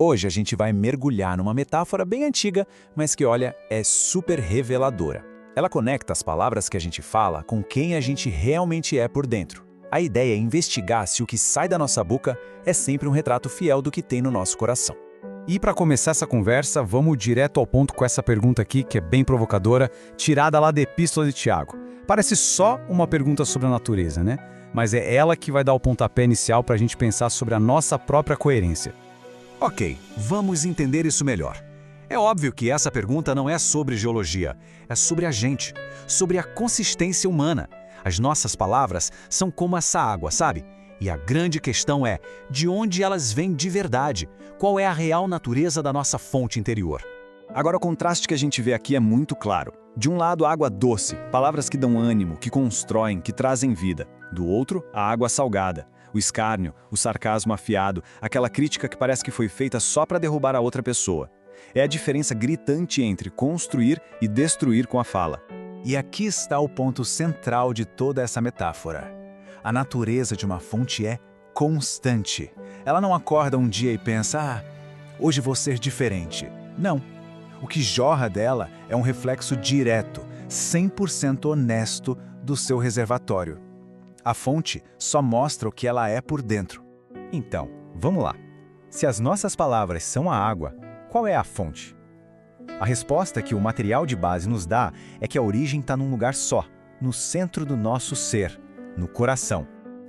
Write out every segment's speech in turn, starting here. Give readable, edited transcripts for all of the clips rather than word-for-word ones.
Hoje a gente vai mergulhar numa metáfora bem antiga, mas que, olha, é super reveladora. Ela conecta as palavras que a gente fala com quem a gente realmente é por dentro. A ideia é investigar se o que sai da nossa boca é sempre um retrato fiel do que tem no nosso coração. E para começar essa conversa, vamos direto ao ponto com essa pergunta aqui, que é bem provocadora, tirada lá da Epístola de Tiago. Parece só uma pergunta sobre a natureza, né? Mas é ela que vai dar o pontapé inicial para a gente pensar sobre a nossa própria coerência. Ok, vamos entender isso melhor. É óbvio que essa pergunta não é sobre geologia, é sobre a gente, sobre a consistência humana. As nossas palavras são como essa água, sabe? E a grande questão é, de onde elas vêm de verdade? Qual é a real natureza da nossa fonte interior? Agora, o contraste que a gente vê aqui é muito claro. De um lado, a água doce, palavras que dão ânimo, que constroem, que trazem vida. Do outro, a água salgada, o escárnio, o sarcasmo afiado, aquela crítica que parece que foi feita só para derrubar a outra pessoa. É a diferença gritante entre construir e destruir com a fala. E aqui está o ponto central de toda essa metáfora. A natureza de uma fonte é constante. Ela não acorda um dia e pensa, hoje vou ser diferente. Não. O que jorra dela é um reflexo direto, 100% honesto do seu reservatório. A fonte só mostra o que ela é por dentro. Então, vamos lá. Se as nossas palavras são a água, qual é a fonte? A resposta que o material de base nos dá é que a origem está num lugar só, no centro do nosso ser, no coração.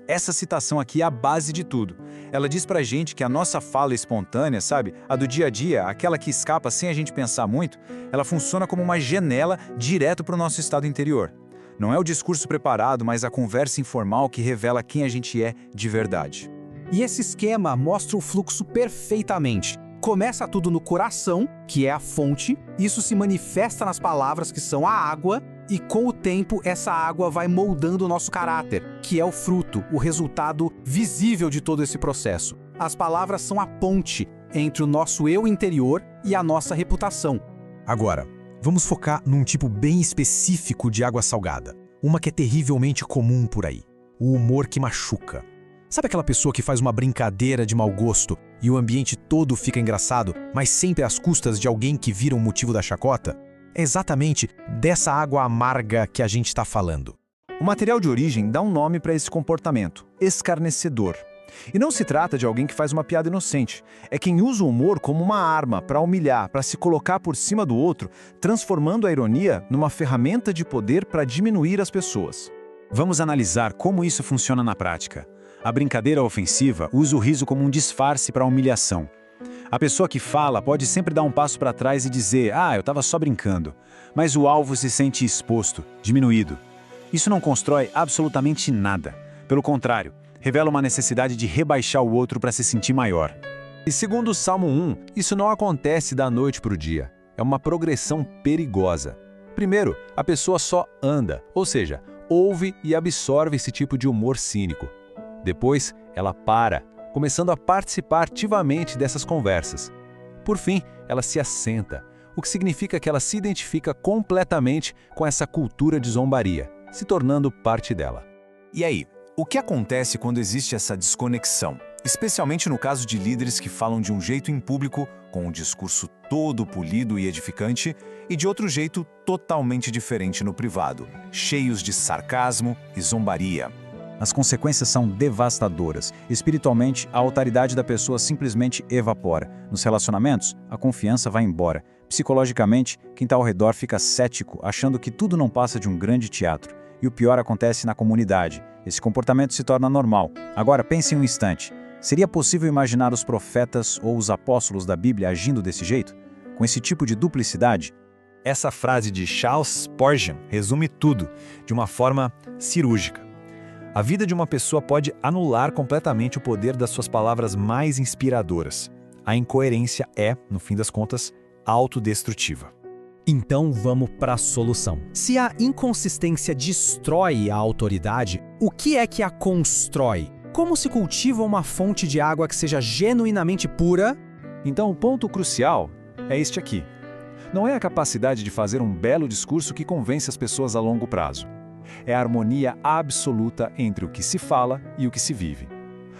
Essa citação aqui é a base de tudo. Ela diz pra gente que a nossa fala espontânea, sabe? A do dia a dia, aquela que escapa sem a gente pensar muito, ela funciona como uma janela direto para o nosso estado interior. Não é o discurso preparado, mas a conversa informal que revela quem a gente é de verdade. E esse esquema mostra o fluxo perfeitamente. Começa tudo no coração, que é a fonte, isso se manifesta nas palavras, que são a água, e com o tempo essa água vai moldando o nosso caráter, que é o fruto, o resultado visível de todo esse processo. As palavras são a ponte entre o nosso eu interior e a nossa reputação. Agora, vamos focar num tipo bem específico de água salgada. Uma que é terrivelmente comum por aí. O humor que machuca. Sabe aquela pessoa que faz uma brincadeira de mau gosto e o ambiente todo fica engraçado, mas sempre às custas de alguém que vira um motivo da chacota? É exatamente dessa água amarga que a gente está falando. O material de origem dá um nome para esse comportamento, escarnecedor. E não se trata de alguém que faz uma piada inocente. É quem usa o humor como uma arma para humilhar, para se colocar por cima do outro, transformando a ironia numa ferramenta de poder para diminuir as pessoas. Vamos analisar como isso funciona na prática. A brincadeira ofensiva usa o riso como um disfarce para a humilhação. A pessoa que fala pode sempre dar um passo para trás e dizer, eu estava só brincando. Mas o alvo se sente exposto, diminuído. Isso não constrói absolutamente nada. Pelo contrário, revela uma necessidade de rebaixar o outro para se sentir maior. E segundo o Salmo 1, isso não acontece da noite para o dia. É uma progressão perigosa. Primeiro, a pessoa só anda, ou seja, ouve e absorve esse tipo de humor cínico. Depois, ela para, começando a participar ativamente dessas conversas. Por fim, ela se assenta, o que significa que ela se identifica completamente com essa cultura de zombaria, se tornando parte dela. E aí, o que acontece quando existe essa desconexão? Especialmente no caso de líderes que falam de um jeito em público, com um discurso todo polido e edificante, e de outro jeito totalmente diferente no privado, cheios de sarcasmo e zombaria. As consequências são devastadoras. Espiritualmente, a autoridade da pessoa simplesmente evapora. Nos relacionamentos, a confiança vai embora. Psicologicamente, quem está ao redor fica cético, achando que tudo não passa de um grande teatro. E o pior acontece na comunidade. Esse comportamento se torna normal. Agora, pense em um instante. Seria possível imaginar os profetas ou os apóstolos da Bíblia agindo desse jeito? Com esse tipo de duplicidade? Essa frase de Charles Spurgeon resume tudo, de uma forma cirúrgica. A vida de uma pessoa pode anular completamente o poder das suas palavras mais inspiradoras. A incoerência é, no fim das contas, autodestrutiva. Então vamos para a solução. Se a inconsistência destrói a autoridade, o que é que a constrói? Como se cultiva uma fonte de água que seja genuinamente pura? Então o ponto crucial é este aqui. Não é a capacidade de fazer um belo discurso que convence as pessoas a longo prazo. É a harmonia absoluta entre o que se fala e o que se vive.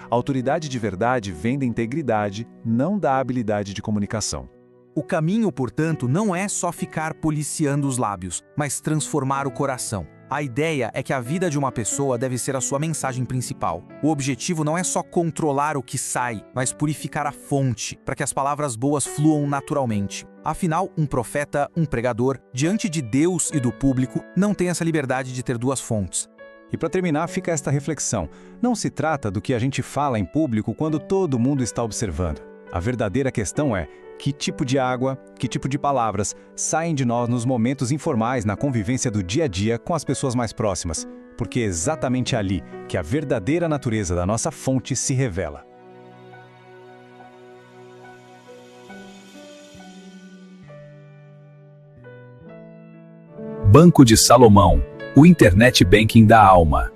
A autoridade de verdade vem da integridade, não da habilidade de comunicação. O caminho, portanto, não é só ficar policiando os lábios, mas transformar o coração. A ideia é que a vida de uma pessoa deve ser a sua mensagem principal. O objetivo não é só controlar o que sai, mas purificar a fonte, para que as palavras boas fluam naturalmente. Afinal, um profeta, um pregador, diante de Deus e do público, não tem essa liberdade de ter duas fontes. E para terminar, fica esta reflexão. Não se trata do que a gente fala em público quando todo mundo está observando. A verdadeira questão é que tipo de água, que tipo de palavras saem de nós nos momentos informais, na convivência do dia a dia com as pessoas mais próximas. Porque é exatamente ali que a verdadeira natureza da nossa fonte se revela. Banco de Salomão, o Internet Banking da alma.